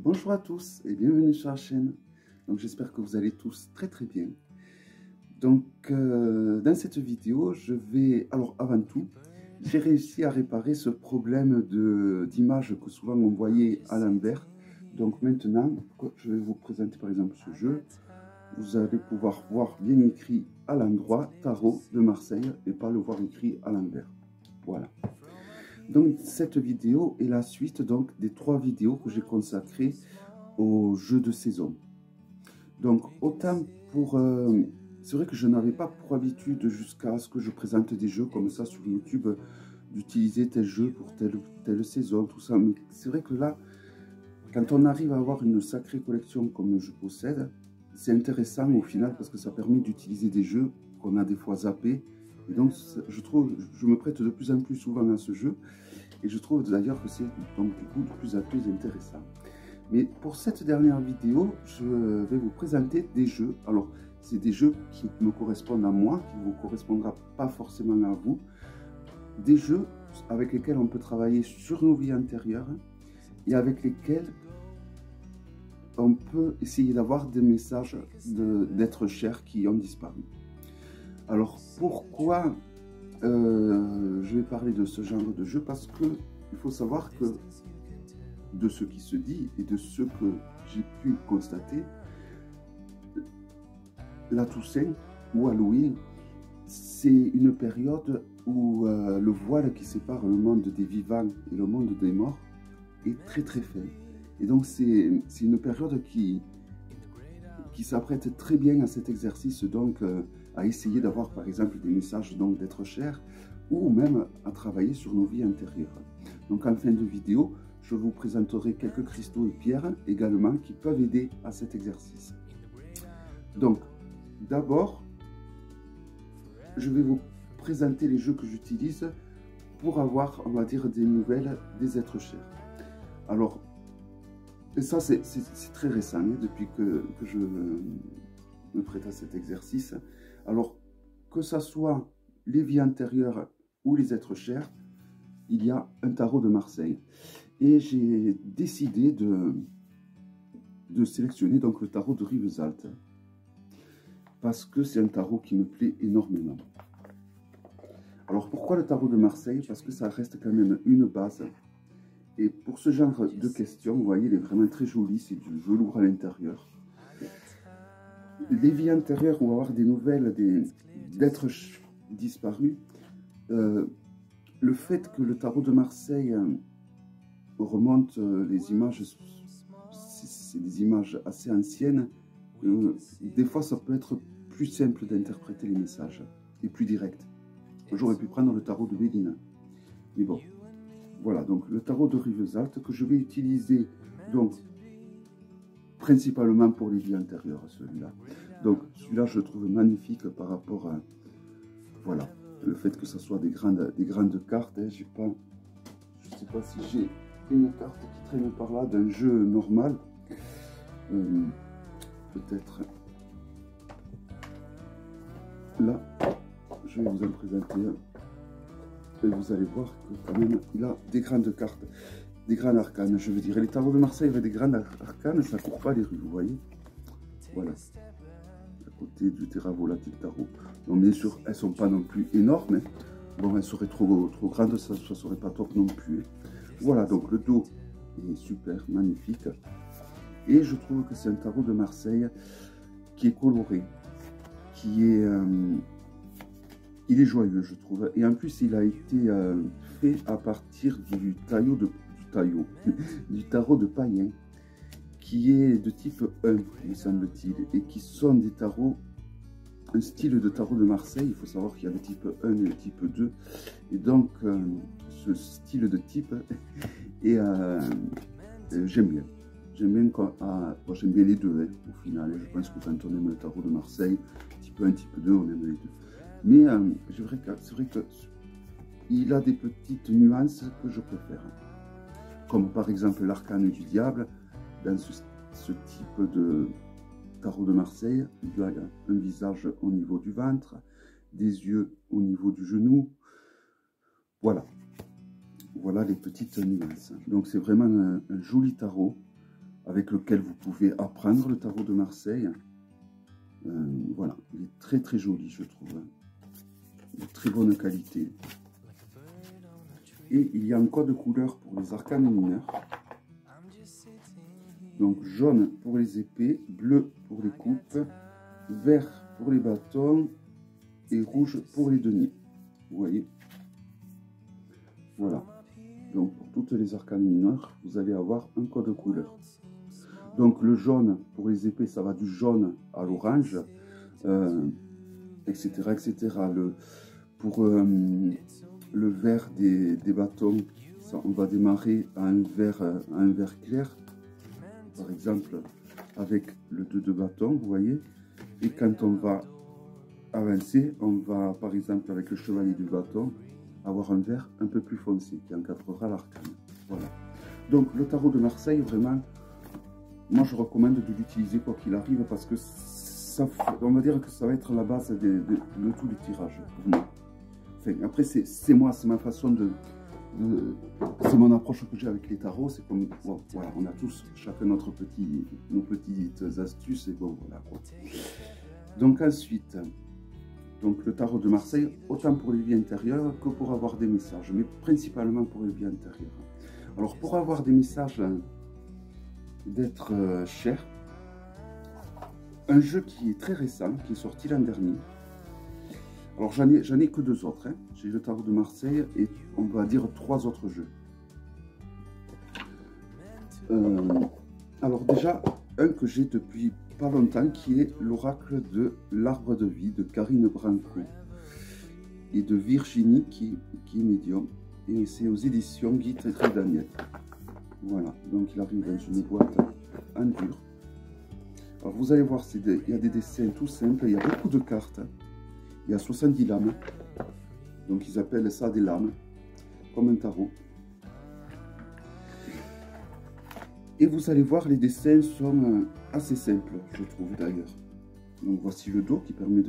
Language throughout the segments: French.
Bonjour à tous et bienvenue sur la chaîne. Donc j'espère que vous allez tous très bien. Donc dans cette vidéo, avant tout, j'ai réussi à réparer ce problème d'image que souvent on voyait à l'envers. Donc maintenant, je vais vous présenter par exemple ce jeu. Vous allez pouvoir voir bien écrit à l'endroit Tarot de Marseille et pas le voir écrit à l'envers. Voilà. Donc cette vidéo est la suite donc des 3 vidéos que j'ai consacrées aux jeux de saison. Donc autant pour... c'est vrai que je n'avais pas pour habitude jusqu'à ce que je présente des jeux comme ça sur YouTube d'utiliser tel jeu pour telle saison, tout ça. Mais c'est vrai que là, quand on arrive à avoir une sacrée collection comme je possède, c'est intéressant au final parce que ça permet d'utiliser des jeux qu'on a des fois zappés. Et donc, je me prête de plus en plus souvent à ce jeu. Et je trouve d'ailleurs que c'est donc du coup de plus en plus intéressant. Mais pour cette dernière vidéo, je vais vous présenter des jeux. Alors, c'est des jeux qui me correspondent à moi, qui ne vous correspondra pas forcément à vous. Des jeux avec lesquels on peut travailler sur nos vies antérieures et avec lesquels on peut essayer d'avoir des messages d'êtres chers qui ont disparu. Alors pourquoi je vais parler de ce genre de jeu? Parce que il faut savoir que de ce qui se dit et de ce que j'ai pu constater, la Toussaint ou Halloween, c'est une période où le voile qui sépare le monde des vivants et le monde des morts est très fin. Et donc c'est une période qui s'apprête très bien à cet exercice, donc à essayer d'avoir par exemple des messages d'être chers ou même à travailler sur nos vies intérieures. Donc en fin de vidéo, je vous présenterai quelques cristaux et pierres également qui peuvent aider à cet exercice. Donc d'abord, je vais vous présenter les jeux que j'utilise pour avoir, on va dire, des nouvelles des êtres chers. Alors, et ça, c'est très récent, hein, depuis que je me prête à cet exercice. Alors, que ce soit les vies antérieures ou les êtres chers, il y a un tarot de Marseille. Et j'ai décidé de sélectionner donc le tarot de Rivesaltes, parce que c'est un tarot qui me plaît énormément. Alors, pourquoi le tarot de Marseille? Parce que ça reste quand même une base. Et pour ce genre de questions, vous voyez, il est vraiment très joli, c'est du velours à l'intérieur. Les vies antérieures, on va avoir des nouvelles d'êtres disparus. Le fait que le tarot de Marseille remonte les images, c'est des images assez anciennes, des fois ça peut être plus simple d'interpréter les messages et plus direct. J'aurais pu prendre le tarot de Béline, mais bon. Voilà, donc le tarot de Rivesaltes que je vais utiliser donc principalement pour les vies antérieures, celui-là. Donc celui-là je le trouve magnifique par rapport à, voilà, le fait que ce soit des grandes cartes. Hein, je ne sais pas si j'ai une carte qui traîne par là d'un jeu normal. Peut-être là, je vais vous en présenter un. Et vous allez voir que quand même il a des grandes cartes, des grands arcanes, je veux dire. Et les tarots de Marseille avec des grands arcanes, ça ne court pas les rues, vous voyez. Voilà, à côté du Terra Volatile Tarot. Donc bien sûr, elles ne sont pas non plus énormes. Hein. Bon, elles seraient trop grandes, ça ne serait pas top non plus. Hein. Voilà, donc le dos est super, magnifique. Et je trouve que c'est un tarot de Marseille qui est coloré, qui est... il est joyeux, je trouve. Et en plus, il a été fait à partir du tarot de païen, qui est de type 1, me semble-t-il, et qui sont des tarots, un style de tarot de Marseille. Il faut savoir qu'il y a le type 1 et le type 2. Et donc, ce style de type, et j'aime bien. J'aime bien les deux, hein, au final. Je pense que quand on aime le tarot de Marseille, type 1, type 2, on aime les deux. Mais c'est vrai qu'il a des petites nuances que je préfère. Comme par exemple l'arcane du diable. Dans ce type de tarot de Marseille, il a un visage au niveau du ventre, des yeux au niveau du genou. Voilà. Voilà les petites nuances. Donc c'est vraiment un joli tarot avec lequel vous pouvez apprendre le tarot de Marseille. Voilà, il est très très joli, je trouve. De très bonne qualité. Et il y a un code de couleur pour les arcanes mineurs. Donc jaune pour les épées, bleu pour les coupes, vert pour les bâtons et rouge pour les deniers. Vous voyez? Voilà. Donc pour toutes les arcanes mineures, vous allez avoir un code de couleur. Donc le jaune pour les épées, ça va du jaune à l'orange, etc., etc. Pour le vert des bâtons, ça, on va démarrer à un vert clair. Par exemple, avec le 2 de bâton, vous voyez. Et quand on va avancer, on va, par exemple, avec le chevalier du bâton, avoir un vert un peu plus foncé qui encadrera l'arcane. Voilà. Donc, le tarot de Marseille, vraiment, moi, je recommande de l'utiliser quoi qu'il arrive parce que ça, on va dire que ça va être la base de tous les tirages pour moi. Enfin, après, c'est moi, c'est ma façon c'est mon approche que j'ai avec les tarots. C'est comme, bon, voilà, on a tous chacun nos petites astuces et bon, voilà quoi. Donc ensuite, donc le tarot de Marseille, autant pour les vies intérieures que pour avoir des messages, mais principalement pour les vies intérieures. Alors pour avoir des messages d'être cher, un jeu qui est très récent, qui est sorti l'an dernier. Alors j'en ai que 2 autres, hein. J'ai le tarot de Marseille et on va dire 3 autres jeux. Alors déjà, un que j'ai depuis pas longtemps qui est l'oracle de l'arbre de vie de Karine Branco et de Virginie qui est médium. Et c'est aux éditions Guy Très Daniel. Voilà, donc il arrive dans une boîte en dur. Alors vous allez voir, il y a des dessins tout simples, il y a beaucoup de cartes. Il y a 70 lames, donc ils appellent ça des lames, comme un tarot. Et vous allez voir, les dessins sont assez simples, je trouve d'ailleurs. Donc voici le dos qui permet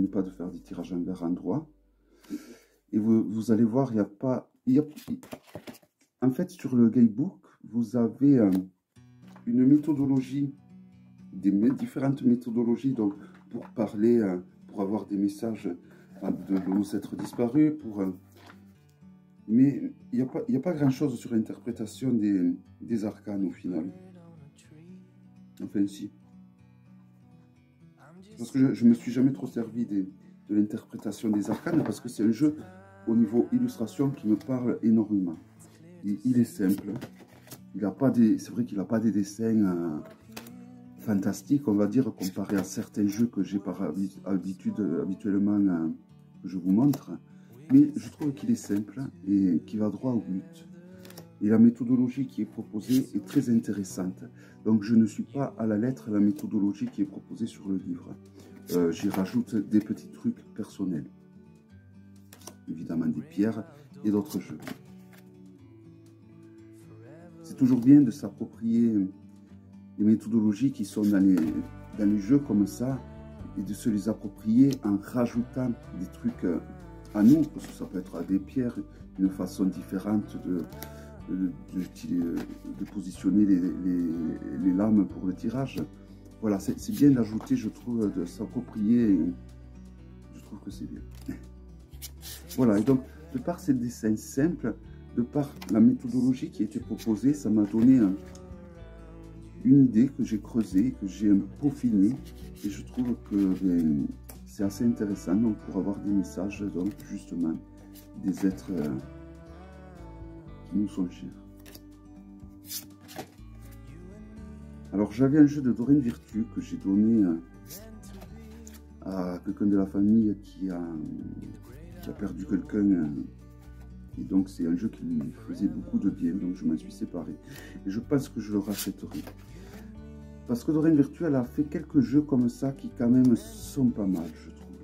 pas de faire des tirages envers endroit. Et vous allez voir, en fait, sur le guidebook, vous avez une méthodologie, différentes méthodologies, donc pour parler, pour avoir des messages de nos êtres disparus, mais il n'y a pas grand-chose sur l'interprétation des arcanes au final. Enfin, si. Parce que je ne me suis jamais trop servi de l'interprétation des arcanes, parce que c'est un jeu au niveau illustration qui me parle énormément. Il est simple. C'est vrai qu'il n'a pas des dessins fantastiques, on va dire, comparé à certains jeux que j'ai par habituellement que je vous montre. Mais je trouve qu'il est simple et qu'il va droit au but. Et la méthodologie qui est proposée est très intéressante. Donc je ne suis pas à la lettre la méthodologie qui est proposée sur le livre. J'y rajoute des petits trucs personnels. Évidemment des pierres et d'autres jeux. C'est toujours bien de s'approprier les méthodologies qui sont dans les jeux comme ça et de se les approprier en rajoutant des trucs à nous, parce que ça peut être à des pierres, une façon différente de positionner les lames pour le tirage. Voilà, c'est bien d'ajouter, je trouve, de s'approprier, je trouve que c'est bien. Voilà, et donc, de par ces dessins simples, de par la méthodologie qui a été proposée, ça m'a donné une idée que j'ai creusée, que j'ai peaufinée, et je trouve que c'est assez intéressant donc, pour avoir des messages, donc justement, des êtres qui nous sont chers. Alors j'avais un jeu de Dorine Virtue que j'ai donné à quelqu'un de la famille qui a perdu quelqu'un, et donc c'est un jeu qui lui faisait beaucoup de bien, donc je m'en suis séparé. Et je pense que je le rachèterai. Parce que Dorine Virtue, elle a fait quelques jeux comme ça qui quand même sont pas mal, je trouve.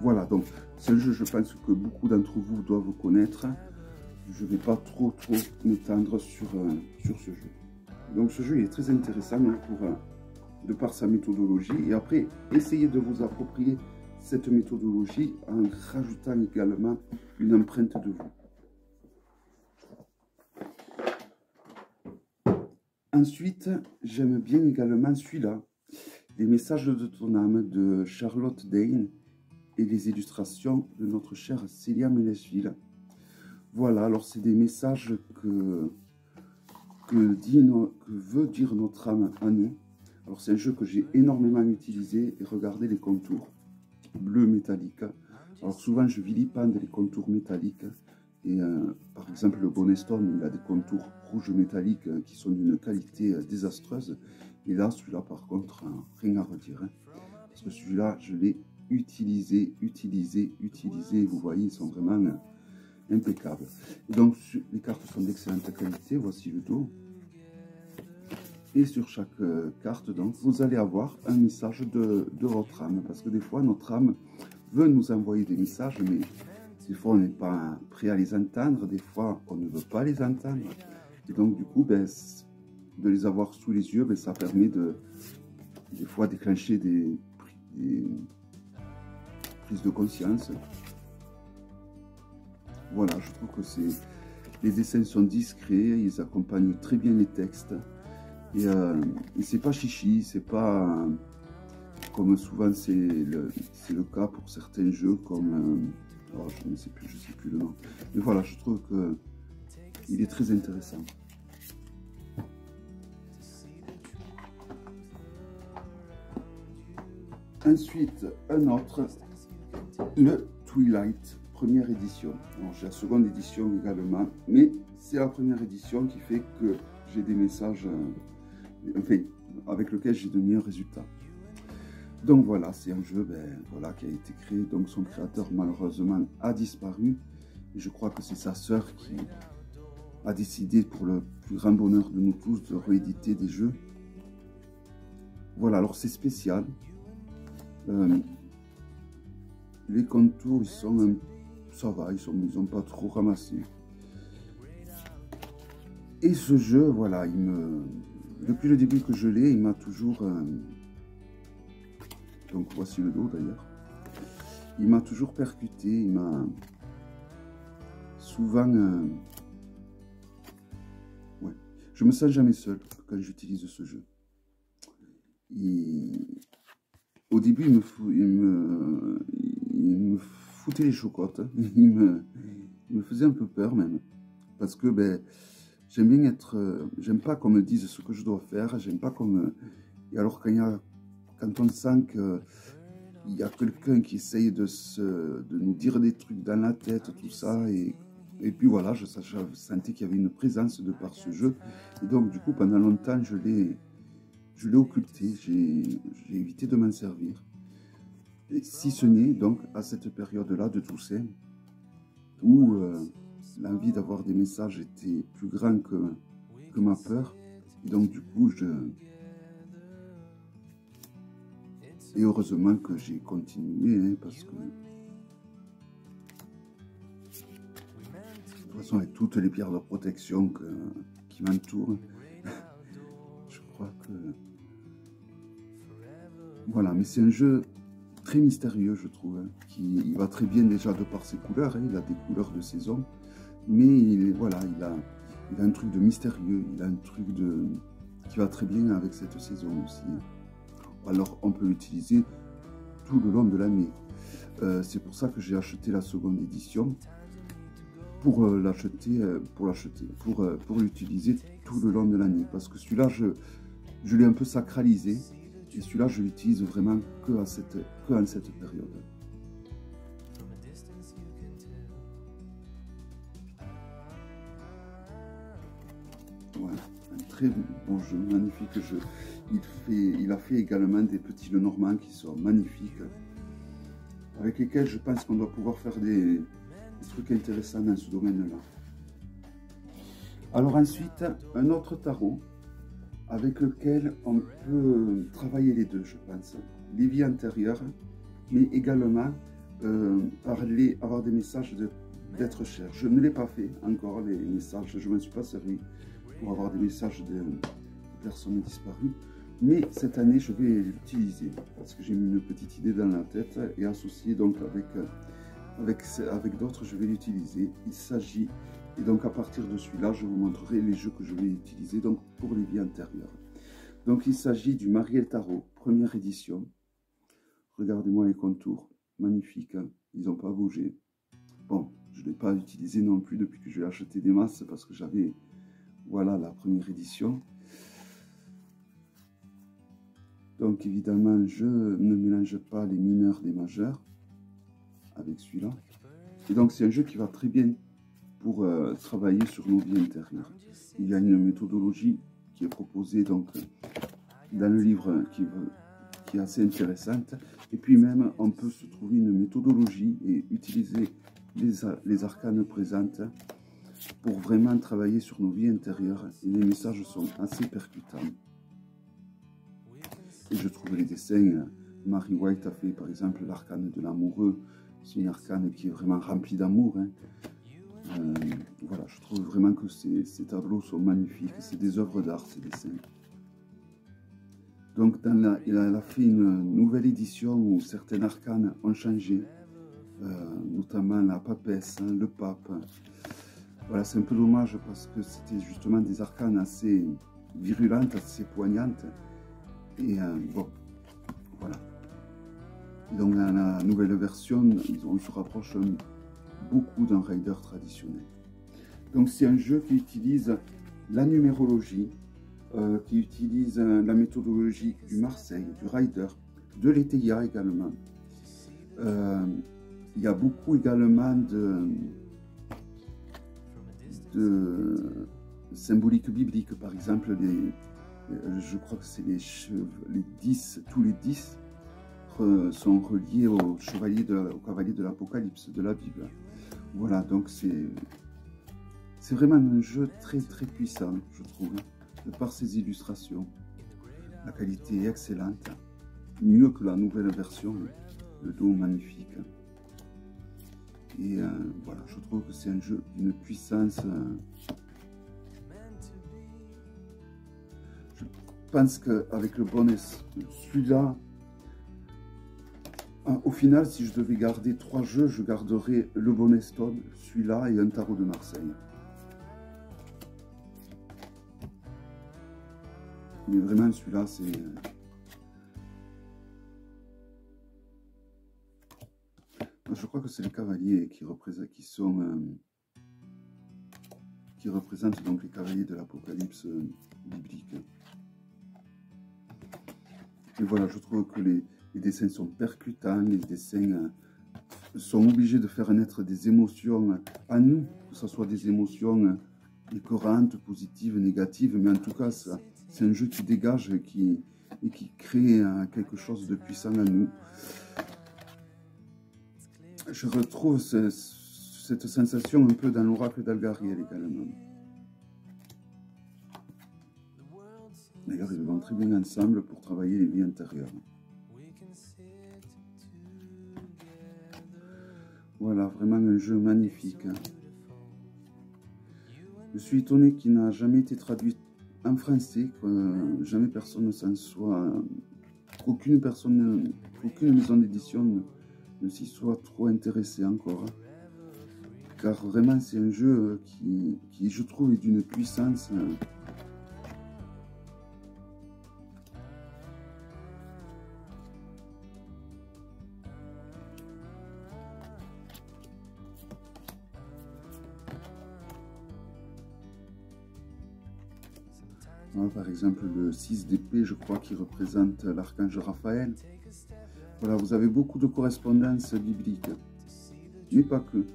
Voilà, donc c'est un jeu, je pense que beaucoup d'entre vous doivent connaître. Je ne vais pas trop m'étendre sur ce jeu. Donc ce jeu il est très intéressant de par sa méthodologie. Et après, essayez de vous approprier cette méthodologie en rajoutant également une empreinte de vous. Ensuite, j'aime bien également celui-là, Les messages de ton âme de Charlotte Dane et les illustrations de notre chère Célia Mélesville. Voilà, alors c'est des messages que veut dire notre âme à nous. Alors c'est un jeu que j'ai énormément utilisé et regardez les contours bleus métalliques. Alors souvent je vilipende les contours métalliques et par exemple le Bonestone il a des contours rouges métalliques qui sont d'une qualité désastreuse et là celui-là par contre rien à redire hein, parce que celui-là je l'ai utilisé, vous voyez ils sont vraiment impeccables. Et donc les cartes sont d'excellente qualité, voici le dos. Et sur chaque carte, donc, vous allez avoir un message de votre âme. Parce que des fois, notre âme veut nous envoyer des messages, mais des fois, on n'est pas prêt à les entendre. Des fois, on ne veut pas les entendre. Et donc, du coup, ben, de les avoir sous les yeux, ben, ça permet de, des fois, déclencher des prises de conscience. Voilà, je trouve que les dessins sont discrets, ils accompagnent très bien les textes. Et c'est pas chichi, c'est pas comme souvent c'est le cas pour certains jeux comme alors je ne sais plus le nom. Mais voilà, je trouve que il est très intéressant. Ensuite, un autre, le Twilight, première édition. J'ai la seconde édition également, mais c'est la première édition qui fait que j'ai des messages enfin, avec lequel j'ai de meilleurs résultats. Donc voilà, c'est un jeu voilà, qui a été créé, donc son créateur malheureusement a disparu. Et je crois que c'est sa sœur qui a décidé, pour le plus grand bonheur de nous tous, de rééditer des jeux. Voilà, alors c'est spécial. Les contours, ils sont, ça va, ils ont pas trop ramassé. Et ce jeu, voilà, depuis le début que je l'ai, il m'a toujours... donc voici le dos d'ailleurs. Il m'a toujours percuté, il m'a souvent... ouais, je me sens jamais seul quand j'utilise ce jeu. Au début, il me foutait les chocottes, il me faisait un peu peur même, parce que j'aime bien être, j'aime pas qu'on me dise ce que je dois faire, j'aime pas qu'on me... Et alors quand on sent qu'il y a quelqu'un qui essaye de nous dire des trucs dans la tête, tout ça, et puis voilà, je sentais qu'il y avait une présence de par ce jeu, et donc du coup pendant longtemps je l'ai occulté, j'ai évité de m'en servir. Et si ce n'est donc à cette période-là de Toussaint, où l'envie d'avoir des messages était plus grand que ma peur. Et donc du coup, et heureusement que j'ai continué, hein, parce que... De toute façon, avec toutes les pierres de protection qui m'entourent, je crois que... Voilà, mais c'est un jeu très mystérieux, je trouve, hein, qui va très bien déjà de par ses couleurs, hein, il a des couleurs de saison, mais voilà, il a un truc de mystérieux, il a un truc qui va très bien avec cette saison aussi. Alors on peut l'utiliser tout le long de l'année. C'est pour ça que j'ai acheté la seconde édition, pour l'utiliser tout le long de l'année, parce que celui-là je l'ai un peu sacralisé. Et celui-là, je l'utilise vraiment que en cette période. Voilà, un très beau jeu, magnifique jeu. Il a fait également des petits Lenormand qui sont magnifiques, avec lesquels je pense qu'on doit pouvoir faire des trucs intéressants dans ce domaine-là. Alors ensuite, un autre tarot, avec lequel on peut travailler les deux, je pense. Les vies antérieures, mais également avoir des messages d'être cher. Je ne l'ai pas fait encore, les messages, je ne m'en suis pas servi pour avoir des messages de personnes disparues. Mais cette année, je vais l'utiliser, parce que j'ai mis une petite idée dans la tête, et associé donc avec d'autres, je vais l'utiliser. Il s'agit Et donc à partir de celui-là, je vous montrerai les jeux que je vais utiliser donc, pour les vies antérieures. Donc il s'agit du Mariel Tarot, première édition. Regardez-moi les contours, magnifiques, hein, ils n'ont pas bougé. Bon, je ne l'ai pas utilisé non plus depuis que j'ai acheté des masses parce que j'avais, voilà, la première édition. Donc évidemment, je ne mélange pas les mineurs des majeurs avec celui-là. Et donc c'est un jeu qui va très bien pour travailler sur nos vies intérieures. Il y a une méthodologie qui est proposée donc dans le livre qui est assez intéressante. Et puis même, on peut se trouver une méthodologie et utiliser les arcanes présentes pour vraiment travailler sur nos vies intérieures. Et les messages sont assez percutants. Et je trouve les dessins, Mary White a fait par exemple l'arcane de l'amoureux. C'est une arcane qui est vraiment remplie d'amour. Hein. Voilà, je trouve vraiment que ces tableaux sont magnifiques. C'est des œuvres d'art, ces dessins. Donc, il a fait une nouvelle édition où certains arcanes ont changé, notamment la papesse, hein, le pape. Voilà, c'est un peu dommage parce que c'était justement des arcanes assez virulentes, assez poignantes. Et bon, voilà. Et donc, dans la nouvelle version, on se rapproche beaucoup d'un rider traditionnel. Donc, c'est un jeu qui utilise la numérologie, qui utilise la méthodologie du Marseille, du rider, de l'ETIA également. Il y a beaucoup également de symbolique biblique, par exemple, je crois que c'est les 10, tous les 10 sont reliés au cavalier de l'Apocalypse, de la Bible. Voilà, donc c'est vraiment un jeu très très puissant, je trouve, de par ses illustrations. La qualité est excellente, mieux que la nouvelle version, le dos magnifique. Et voilà, je trouve que c'est un jeu d'une puissance. Je pense qu'avec le bonus, celui-là, au final, si je devais garder 3 jeux, je garderais le bonnet Stone, celui-là et un tarot de Marseille. Mais vraiment, celui-là, c'est... Je crois que c'est les cavaliers qui représentent donc les cavaliers de l'Apocalypse biblique. Et voilà, je trouve que les dessins sont percutants, les dessins sont obligés de faire naître des émotions à nous, que ce soit des émotions écœurantes, positives, négatives, mais en tout cas, c'est un jeu qui dégage et qui crée quelque chose de puissant à nous. Je retrouve cette sensation un peu dans l'oracle d'Algariel également. D'ailleurs, ils vont très bien ensemble pour travailler les vies intérieures. Voilà, vraiment un jeu magnifique. Je suis étonné qu'il n'a jamais été traduit en français, que jamais personne ne s'en soit... Aucune maison d'édition ne s'y soit trop intéressée encore. Car vraiment, c'est un jeu qui, je trouve, est d'une puissance... Par exemple, le 6 d'épée, je crois, qui représente l'archange Raphaël. Voilà, vous avez beaucoup de correspondances bibliques, mais pas que.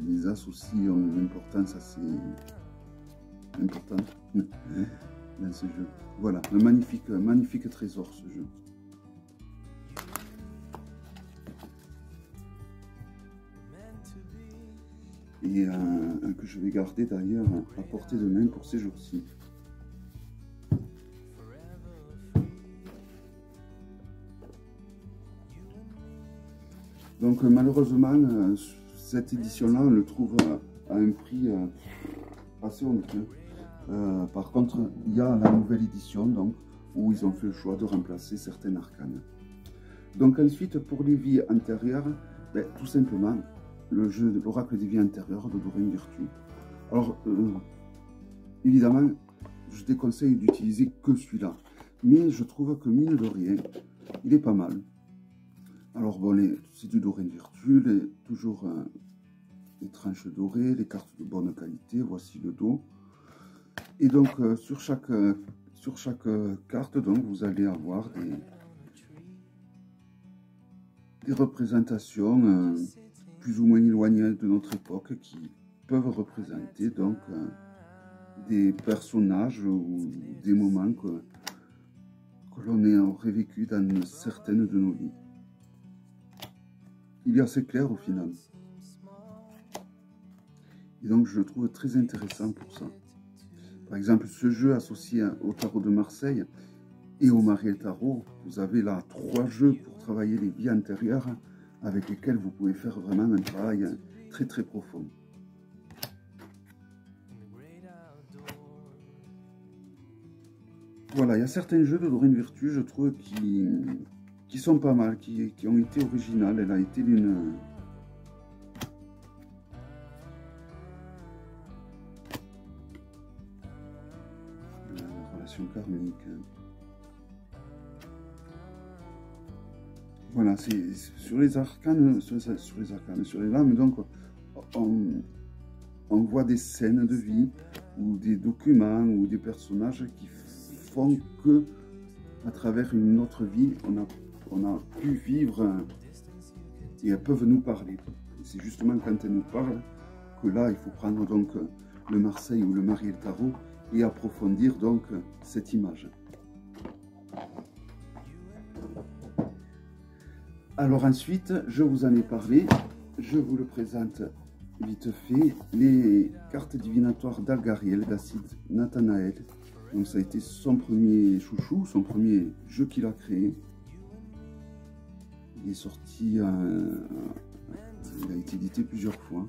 Les as aussi ont une importance assez importante dans ce jeu. Voilà, un magnifique trésor, ce jeu. Et que je vais garder d'ailleurs à portée de main pour ces jours-ci. Donc malheureusement, cette édition-là, on le trouve à un prix assez honteux. Par contre, il y a la nouvelle édition donc, où ils ont fait le choix de remplacer certains arcanes. Donc ensuite, pour les vies antérieures, ben, tout simplement, le jeu de l'oracle des vies antérieures de Doreen Virtue. Alors, évidemment, je déconseille d'utiliser que celui-là. Mais je trouve que mine de rien, il est pas mal. Alors bon, c'est du Doreen Virtue, toujours les tranches dorées, les cartes de bonne qualité, voici le dos. Et donc sur chaque carte, donc, vous allez avoir des représentations plus ou moins éloignées de notre époque qui peuvent représenter donc des personnages ou des moments que l'on aurait vécu dans certaines de nos vies. Il est assez clair au final. Et donc je le trouve très intéressant pour ça. Par exemple, ce jeu associé au tarot de Marseille et au Mariel Tarot, vous avez là 3 jeux pour travailler les vies antérieures avec lesquels vous pouvez faire vraiment un travail très très profond. Voilà, il y a certains jeux de Doreen Virtue, je trouve, qui sont pas mal, qui ont été originales. Elle a été d'une... relation karmique. Voilà, c'est sur les arcanes, sur les lames, donc on voit des scènes de vie ou des documents ou des personnages qui font que à travers une autre vie, on a pu vivre et elles peuvent nous parler. C'est justement quand elles nous parlent que là, il faut prendre donc le Marseille ou le Mariel Tarot et approfondir donc cette image. Alors ensuite, je vous en ai parlé, je vous le présente vite fait, les cartes divinatoires d'Algariel, d'Acide Nathanaël. Donc ça a été son premier chouchou, son premier jeu qu'il a créé. Il est sorti, il a été édité plusieurs fois.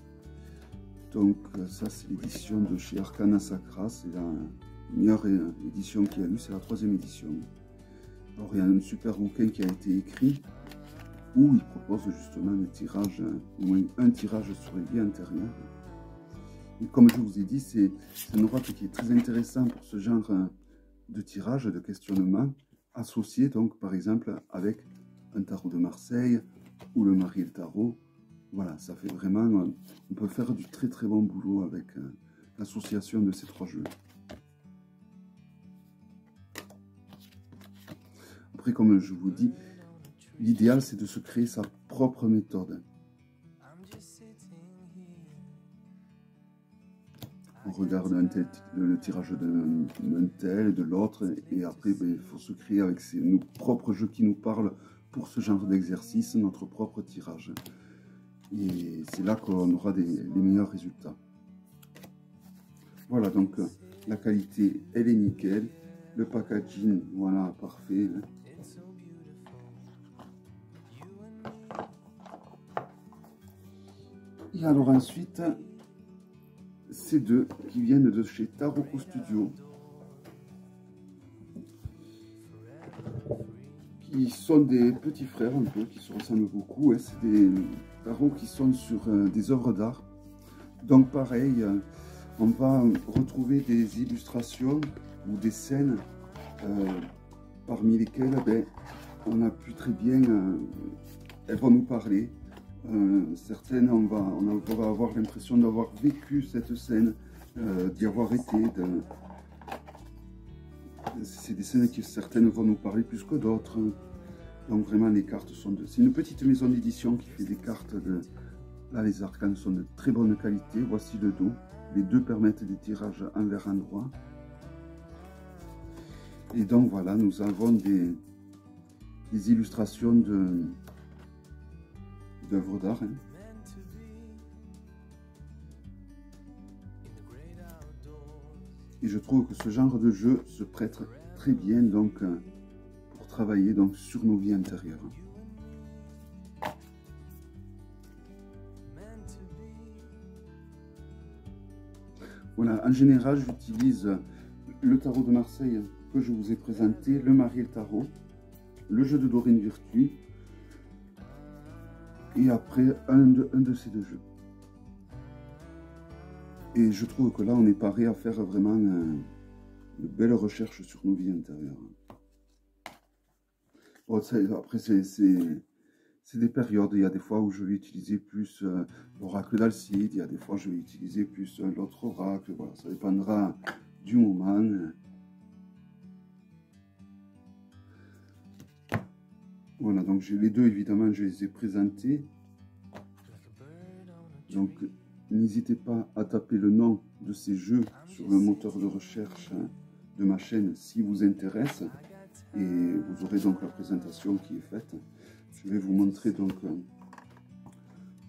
Donc ça c'est l'édition de chez Arcana Sacra, c'est la meilleure édition qu'il y a eu, c'est la 3e édition. Alors il y a un super bouquin qui a été écrit où il propose justement le tirage, au moins un tirage sur les vies antérieures. Et comme je vous ai dit, c'est un oracle qui est très intéressant pour ce genre de tirage, de questionnement, associé donc par exemple avec un tarot de Marseille ou le Mariel Tarot. Voilà, ça fait vraiment, on peut faire du très très bon boulot avec l'association de ces 3 jeux. Après, comme je vous dis, l'idéal c'est de se créer sa propre méthode. On regarde le tirage d'un tel et de l'autre, et après il faut se créer avec nos propres jeux qui nous parlent pour ce genre d'exercice, notre propre tirage. Et c'est là qu'on aura les meilleurs résultats. Voilà, donc la qualité elle est nickel, le packaging, voilà, parfait. Et alors ensuite, ces deux qui viennent de chez Taroko Studio, qui sont des petits frères un peu, qui se ressemblent beaucoup, hein. C'est des tarots qui sont sur des œuvres d'art. Donc pareil, on va retrouver des illustrations ou des scènes parmi lesquelles on a pu très bien, elles vont nous parler. Certaines, on va avoir l'impression d'avoir vécu cette scène, d'y avoir été. C'est des scènes qui certaines vont nous parler plus que d'autres. Donc vraiment les cartes sont de... C'est une petite maison d'édition qui fait des cartes de... Là les arcanes sont de très bonne qualité. Voici le dos. Les deux permettent des tirages envers endroit. Et donc voilà, nous avons des illustrations d'œuvres d'art. Hein. Et je trouve que ce genre de jeu se prête très bien donc pour travailler donc sur nos vies intérieures. Voilà, en général j'utilise le tarot de Marseille que je vous ai présenté, le Mariel Tarot, le jeu de Doreen Virtue, et après un de ces deux jeux. Et je trouve que là, on est paré à faire vraiment de belles recherches sur nos vies intérieures. Bon, après, c'est des périodes. Il y a des fois où je vais utiliser plus l'oracle d'Alcide, il y a des fois où je vais utiliser plus l'autre oracle. Voilà, ça dépendra du moment. Voilà, donc j'ai les deux, évidemment, je les ai présentés. Donc, n'hésitez pas à taper le nom de ces jeux sur le moteur de recherche de ma chaîne si vous intéresse. Et vous aurez donc la présentation qui est faite. Je vais vous montrer donc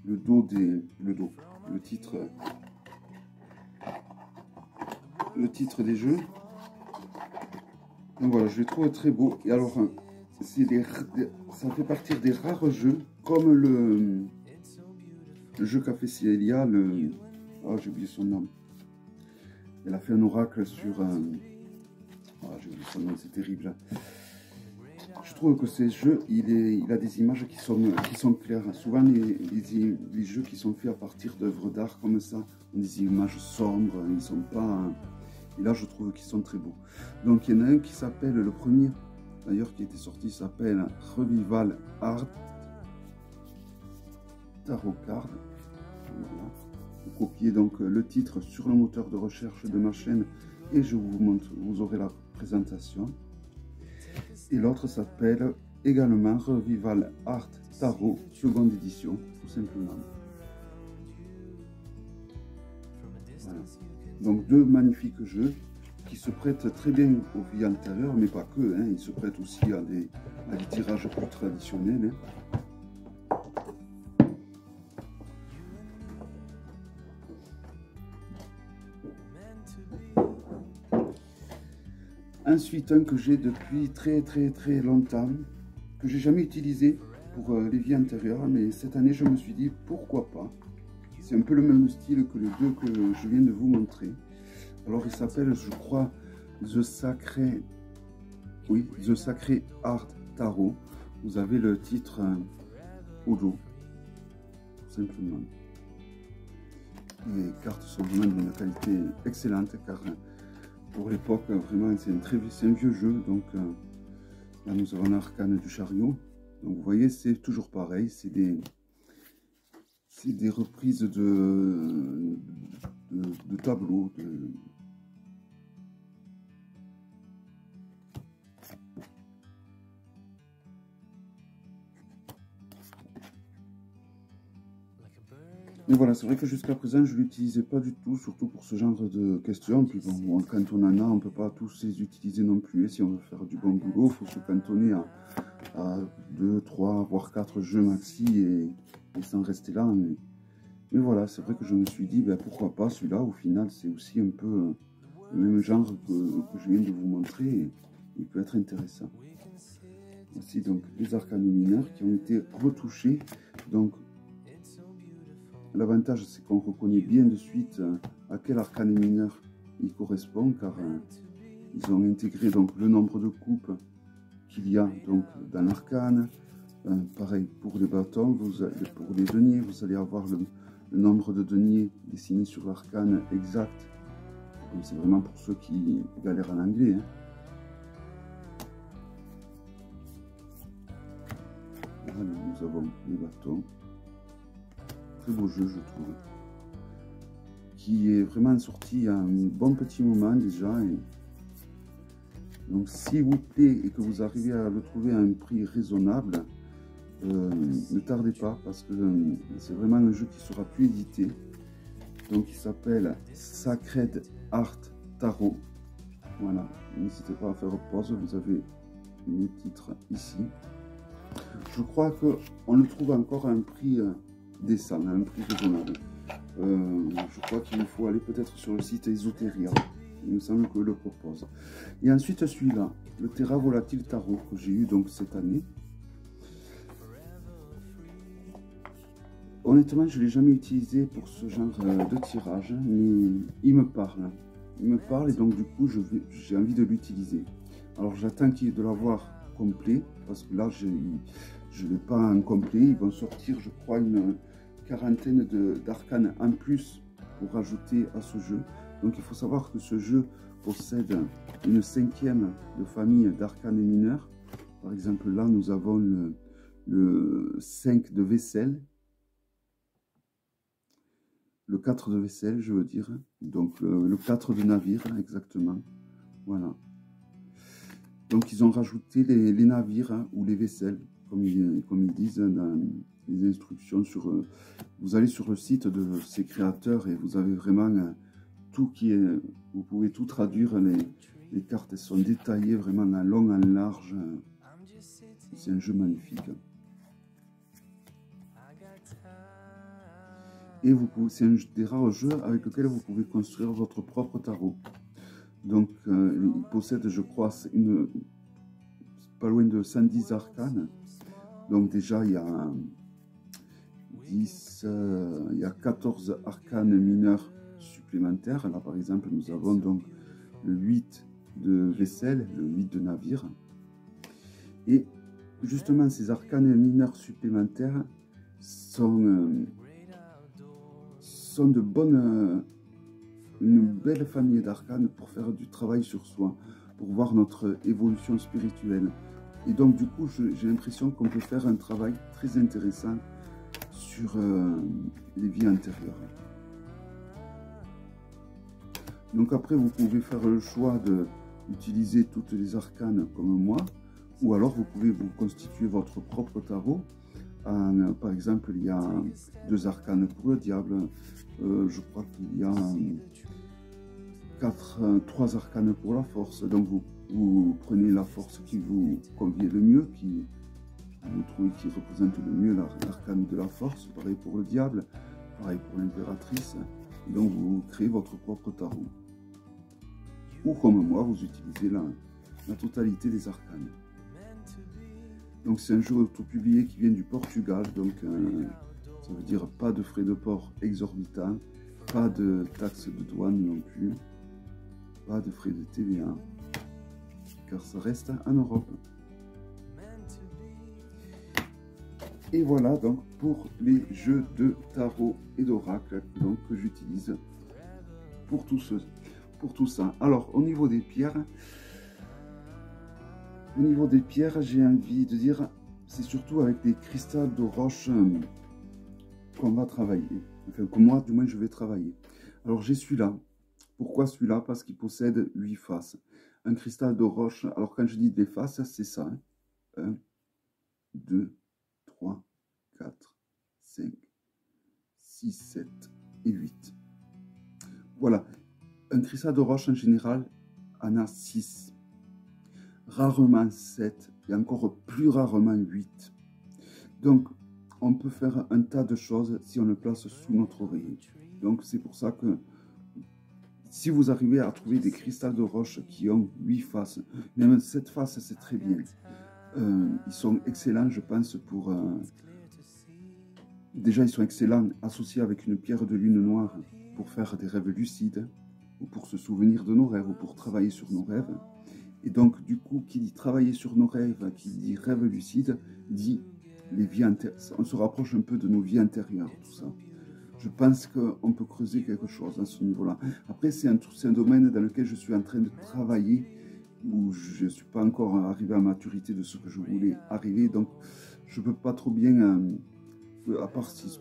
le titre des jeux. Donc voilà, je les trouve très beaux. Et alors, ça fait partie des rares jeux, comme le jeu qu'a fait Célia, oh, j'ai oublié son nom. Elle a fait un oracle sur oh, j'ai oublié son nom, c'est terrible. Je trouve que ces jeux, il a des images qui sont claires. Souvent, les jeux qui sont faits à partir d'œuvres d'art comme ça ont des images sombres, ils sont pas... Et là, je trouve qu'ils sont très beaux. Donc, il y en a un qui s'appelle, le premier, d'ailleurs, qui était sorti, s'appelle Revival Art Tarot Card. Voilà. Vous copiez donc le titre sur le moteur de recherche de ma chaîne et je vous montre, vous aurez la présentation. Et l'autre s'appelle également Revival Art Tarot, seconde édition, tout simplement. Voilà. Donc deux magnifiques jeux qui se prêtent très bien aux vies antérieures, mais pas que, hein, ils se prêtent aussi à des tirages plus traditionnels. Hein. Ensuite, un que j'ai depuis très longtemps, que j'ai jamais utilisé pour les vies antérieures, mais cette année je me suis dit pourquoi pas. C'est un peu le même style que les deux que je viens de vous montrer. Alors il s'appelle, je crois, The Sacred Art Tarot. Vous avez le titre au dos, tout simplement. Les cartes sont vraiment d'une qualité excellente car pour l'époque, vraiment, c'est un vieux jeu. Donc là, nous avons l'arcane du chariot. Donc vous voyez, c'est toujours pareil. C'est des reprises de tableaux. Et voilà, c'est vrai que jusqu'à présent, je ne l'utilisais pas du tout, surtout pour ce genre de questions. Puis bon, quand on en a, on ne peut pas tous les utiliser non plus. Et si on veut faire du bon boulot, il faut se cantonner à 2, 3, voire 4 jeux maxi et sans rester là. Mais voilà, c'est vrai que je me suis dit, ben, pourquoi pas celui-là. Au final, c'est aussi un peu le même genre que je viens de vous montrer. Et il peut être intéressant. Voici donc les arcanes mineurs qui ont été retouchés. Donc, l'avantage, c'est qu'on reconnaît bien de suite à quel arcane mineur il correspond, car ils ont intégré donc le nombre de coupes qu'il y a donc dans l'arcane. Pareil pour les bâtons, pour les deniers, vous allez avoir le nombre de deniers dessinés sur l'arcane exact. C'est vraiment pour ceux qui galèrent en anglais. Hein. Voilà, nous avons les bâtons. Très beau jeu, je trouve, qui est vraiment sorti à un bon petit moment déjà. Et donc, s'il vous plaît et que vous arrivez à le trouver à un prix raisonnable, ne tardez pas parce que c'est vraiment un jeu qui sera plus édité. Donc, il s'appelle Sacred Art Tarot. Voilà, n'hésitez pas à faire pause, vous avez les titres ici. Je crois qu'on le trouve encore à un prix décent, à un prix raisonnable. Je crois qu'il faut aller peut-être sur le site Esoteria. Il me semble que le propose. Et ensuite celui-là, le Terra Volatile Tarot que j'ai eu donc cette année. Honnêtement, je ne l'ai jamais utilisé pour ce genre de tirage, mais il me parle. Il me parle et donc du coup j'ai envie de l'utiliser. Alors j'attends de l'avoir complet, parce que là, je ne l'ai pas en complet. Ils vont sortir, je crois, une quarantaine d'arcanes en plus pour rajouter à ce jeu. Donc il faut savoir que ce jeu possède une 5e de famille d'arcanes mineurs. Par exemple, là, nous avons le 5 de vaisselle, le 4 de vaisselle, je veux dire, donc le 4 de navire, exactement, voilà. Donc ils ont rajouté les navires, hein, ou les vaisselles, comme ils disent dans les instructions. Vous allez sur le site de ces créateurs et vous avez vraiment tout qui est... Vous pouvez tout traduire, les cartes elles sont détaillées vraiment en long, en large. C'est un jeu magnifique. Et c'est un des rares jeux avec lequel vous pouvez construire votre propre tarot. Donc, il possède, je crois, pas loin de 110 arcanes. Donc déjà, il y a 14 arcanes mineurs supplémentaires. Là, par exemple, nous avons donc le 8 de vaisselle, le 8 de navire. Et justement, ces arcanes mineurs supplémentaires sont de une belle famille d'arcanes pour faire du travail sur soi, pour voir notre évolution spirituelle. Et donc du coup, j'ai l'impression qu'on peut faire un travail très intéressant sur les vies antérieures. Donc après, vous pouvez faire le choix d'utiliser toutes les arcanes comme moi, ou alors vous pouvez vous constituer votre propre tarot. Par exemple, il y a 2 arcanes pour le diable, je crois qu'il y a 3 arcanes pour la force. Donc vous prenez la force qui vous convient le mieux, qui vous trouvez qui représente le mieux l'arcane de la force. Pareil pour le diable, pareil pour l'impératrice. Donc vous créez votre propre tarot. Ou comme moi, vous utilisez la totalité des arcanes. Donc c'est un jeu autopublié qui vient du Portugal, donc ça veut dire pas de frais de port exorbitants, pas de taxes de douane non plus, pas de frais de TVA, car ça reste en Europe. Et voilà donc pour les jeux de tarot et d'oracle que j'utilise pour tout ça. Alors au niveau des pierres, j'ai envie de dire, c'est surtout avec des cristals de roche qu'on va travailler. Enfin, que moi, du moins, je vais travailler. Alors, j'ai celui-là. Pourquoi celui-là? Parce qu'il possède 8 faces. Un cristal de roche, alors quand je dis des faces, c'est ça. 1, 2, 3, 4, 5, 6, 7 et 8. Voilà. Un cristal de roche, en général, en a 6. Rarement 7 et encore plus rarement 8. Donc, on peut faire un tas de choses si on le place sous notre oreiller. Donc, c'est pour ça que si vous arrivez à trouver des cristals de roche qui ont 8 faces, même 7 faces, c'est très bien. Ils sont excellents, je pense, pour... Déjà, ils sont excellents associés avec une pierre de lune noire pour faire des rêves lucides, ou pour se souvenir de nos rêves, ou pour travailler sur nos rêves. Et donc, du coup, qui dit travailler sur nos rêves, qui dit rêve lucide, dit les vies antérieures. On se rapproche un peu de nos vies intérieures, tout ça. Je pense qu'on peut creuser quelque chose à ce niveau-là. Après, c'est un domaine dans lequel je suis en train de travailler, où je ne suis pas encore arrivé à maturité de ce que je voulais arriver. Donc, je ne peux pas trop bien, à part si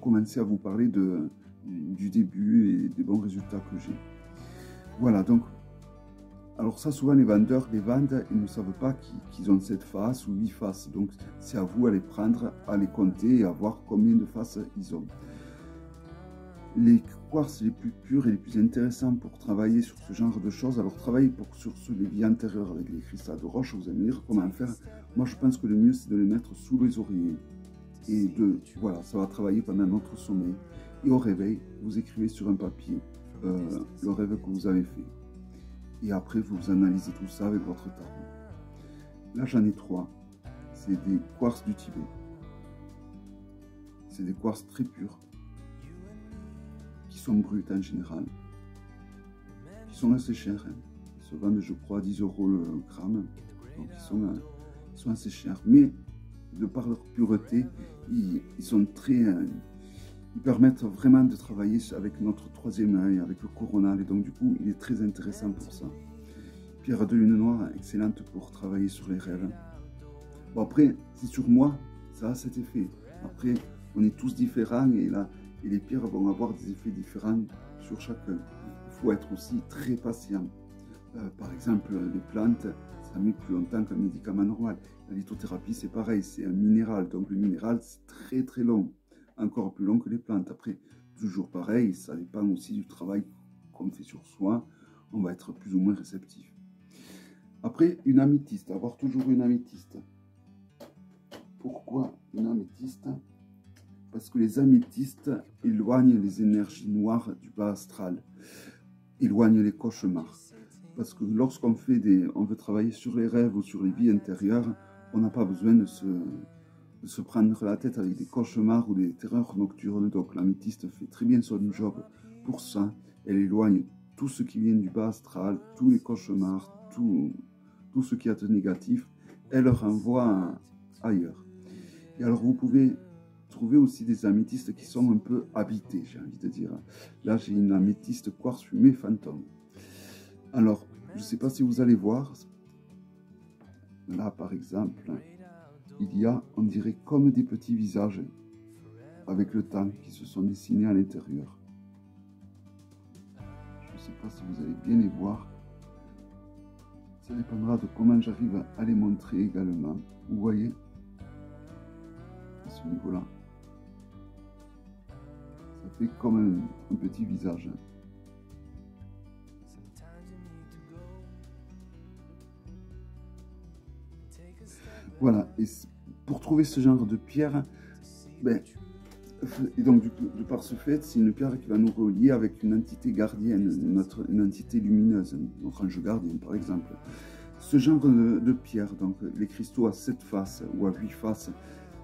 commencer à vous parler du début et des bons résultats que j'ai. Voilà, donc, alors ça, souvent les vendeurs les vendent, ils ne savent pas qu'ils ont 7 faces ou 8 faces. Donc c'est à vous à les prendre, à les compter et à voir combien de faces ils ont. Les quartz les plus purs et les plus intéressants pour travailler sur ce genre de choses, alors travailler sur les vies antérieures avec les cristals de roche, vous allez me dire comment faire. Moi je pense que le mieux c'est de les mettre sous les oreillers. Et voilà, ça va travailler pendant notre sommeil. Et au réveil, vous écrivez sur un papier le rêve que vous avez fait. Et après, vous analysez tout ça avec votre tarot. Là, j'en ai 3. C'est des quartz du Tibet. C'est des quartz très purs, qui sont bruts en général, qui sont assez chers. Hein. Ils se vendent, je crois, 10 € le gramme. Donc, sont assez chers. Mais de par leur pureté, ils sont très... ils permettent vraiment de travailler avec notre troisième œil, avec le coronal. Et donc du coup, il est très intéressant pour ça. Pierre de lune noire, excellente pour travailler sur les rêves. Bon après, c'est sur moi, ça a cet effet. Après, on est tous différents et là, et les pierres vont avoir des effets différents sur chacun. Il faut être aussi très patient. Par exemple, les plantes, ça met plus longtemps qu'un médicament normal. La lithothérapie, c'est pareil, c'est un minéral. Donc le minéral, c'est très très long, encore plus long que les plantes. Après, toujours pareil, ça dépend aussi du travail qu'on fait sur soi. On va être plus ou moins réceptif. Après, une améthyste, avoir toujours une améthyste. Pourquoi une améthyste? Parce que les améthystes éloignent les énergies noires du bas astral, éloignent les cauchemars. Parce que lorsqu'on veut travailler sur les rêves ou sur les vies intérieures, on n'a pas besoin de se prendre la tête avec des cauchemars ou des terreurs nocturnes. Donc l'améthyste fait très bien son job pour ça. Elle éloigne tout ce qui vient du bas astral, tous les cauchemars, tout ce qui est négatif. Elle le renvoie ailleurs. Et alors vous pouvez trouver aussi des améthystes qui sont un peu habités, j'ai envie de dire. Là, j'ai une améthyste quartz fumée fantôme. Alors, je ne sais pas si vous allez voir. Là, par exemple, il y a, on dirait, comme des petits visages avec le temps qui se sont dessinés à l'intérieur. Je ne sais pas si vous allez bien les voir. Ça dépendra de comment j'arrive à les montrer également. Vous voyez, à ce niveau-là. Ça fait comme un petit visage. Voilà, et pour trouver ce genre de pierre, et donc de par ce fait, c'est une pierre qui va nous relier avec une entité gardienne, une entité lumineuse, notre ange gardien par exemple. Ce genre de pierre, donc les cristaux à 7 faces ou à 8 faces,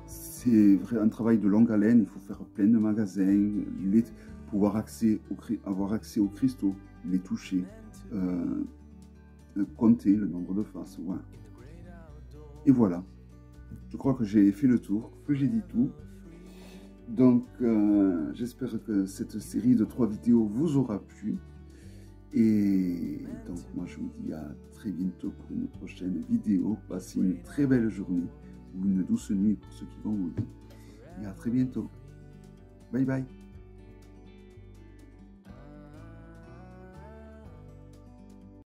c'est un travail de longue haleine. Il faut faire plein de magasins, avoir accès aux cristaux, les toucher, compter le nombre de faces. Voilà. Et voilà, je crois que j'ai fait le tour, que j'ai dit tout. Donc j'espère que cette série de 3 vidéos vous aura plu. Et donc moi je vous dis à très bientôt pour une prochaine vidéo. Passez une très belle journée ou une douce nuit pour ceux qui vont au lit. Et à très bientôt. Bye bye.